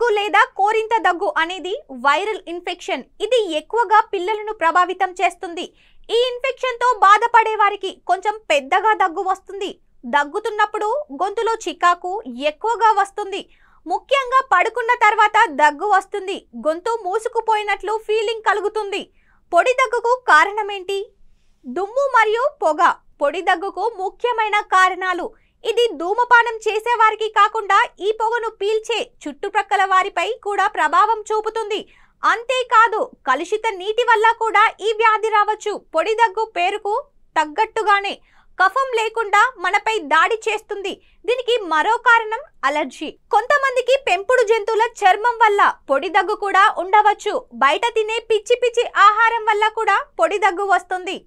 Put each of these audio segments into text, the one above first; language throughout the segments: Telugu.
దగ్గు లేదా కోరింత దగ్గు అనేది వైరల్ ఇన్ఫెక్షన్. ఇది ఎక్కువగా పిల్లలను ప్రభావితం చేస్తుంది. ఈ ఇన్ఫెక్షన్ తో బాధపడే వారికి కొంచెం పెద్దగా దగ్గు వస్తుంది. దగ్గుతున్నప్పుడు గొంతులో చికాకు ఎక్కువగా వస్తుంది. ముఖ్యంగా పడుకున్న తర్వాత దగ్గు వస్తుంది. గొంతు మూసుకుపోయినట్లు ఫీలింగ్ కలుగుతుంది. పొడి దగ్గుకు కారణమేంటి? దుమ్ము మరియు పొగ పొడి దగ్గుకు ముఖ్యమైన కారణాలు. ఇది ధూమపానం చేసే వారికి కాకుండా ఈ పొగను పీల్చే చుట్టుప్రక్కల వారిపై కూడా ప్రభావం చూపుతుంది. అంతేకాదు కలుషిత నీటి వల్ల కూడా ఈ వ్యాధి రావచ్చు. పొడి దగ్గు పేరుకు తగ్గట్టుగానే కఫం లేకుండా మనపై దాడి చేస్తుంది. దీనికి మరో కారణం అలర్జీ. కొంతమందికి పెంపుడు జంతువుల చర్మం వల్ల పొడి దగ్గు కూడా ఉండవచ్చు. బయట తినే పిచ్చి పిచ్చి ఆహారం వల్ల కూడా పొడి దగ్గు వస్తుంది.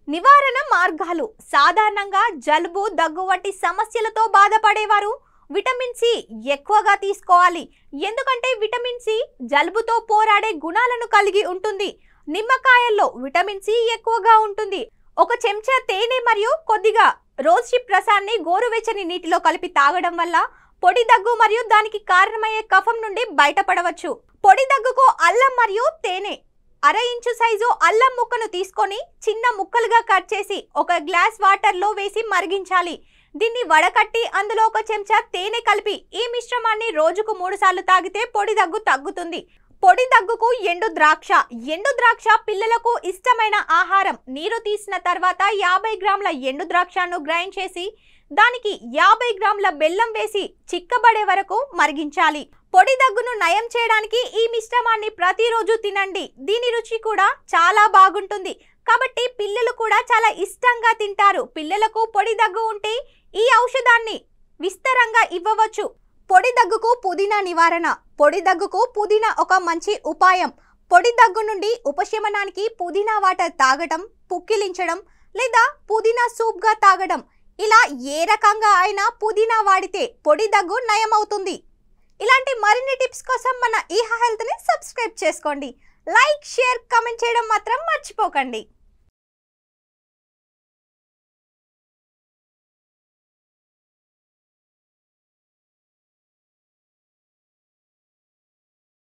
నివారణ మార్గాలు. సాధారణంగా జలుబు, దగ్గు వంటి సమస్యలతో బాధపడేవారు విటమిన్ సి ఎక్కువగా తీసుకోవాలి. ఎందుకంటే విటమిన్ సి జలుబుతో పోరాడే గుణాలను కలిగి ఉంటుంది. నిమ్మకాయల్లో విటమిన్ సి ఎక్కువగా ఉంటుంది. ఒక చెంచా తేనె మరియు కొద్దిగా రోజ్ హిప్ రసాన్ని గోరువెచ్చని నీటిలో కలిపి తాగడం వల్ల పొడి దగ్గు మరియు దానికి కారణమయ్యే కఫం నుండి బయటపడవచ్చు. పొడి దగ్గుకు అల్లం మరియు తేనె. 1/2 ఇంచు సైజు అల్లం ముక్కను తీసుకొని చిన్న ముక్కలుగా కట్ చేసి ఒక గ్లాస్ వాటర్ లో వేసి మరిగించాలి. దీన్ని వడకట్టి అందులో ఒక చెంచా తేనె కలిపి ఈ మిశ్రమాన్ని రోజుకు 3 సార్లు తాగితే పొడి దగ్గు తగ్గుతుంది. పొడి దగ్గుకు ఎండు ద్రాక్ష. ఎండు ద్రాక్ష పిల్లలకు ఇష్టమైన ఆహారం. నీరు తీసిన తర్వాత 50 గ్రాముల ఎండు ద్రాక్షను గ్రైండ్ చేసి దానికి 50 గ్రాముల బెల్లం వేసి చిక్కబడే వరకు మరిగించాలి. పొడి దగ్గును నయం చేయడానికి ఈ మిశ్రమాన్ని ప్రతిరోజు తినండి. దీని రుచి కూడా చాలా బాగుంటుంది. కాబట్టి పిల్లలు కూడా చాలా ఇష్టంగా తింటారు. పిల్లలకు పొడి దగ్గు ఉంటే ఈ ఔషధాన్ని విస్తరంగా ఇవ్వవచ్చు. పొడి దగ్గుకు పుదీనా నివారణ. పొడి దగ్గుకు పుదీనా ఒక మంచి ఉపాయం. పొడి దగ్గు నుండి ఉపశమనానికి పుదీనా వాటర్ తాగడం, పుక్కిలించడం లేదా పుదీనా సూప్ గా తాగడం. ఇలా ఏ రకంగా అయినా పుదీనా వాడితే పొడి దగ్గు నయమవుతుంది. ఇలాంటి మరిన్ని టిప్స్ కోసం మన ఈహా హెల్త్ ని సబ్స్క్రైబ్ చేసుకోండి. లైక్, షేర్, కామెంట్ చేయడం మాత్రం మర్చిపోకండి.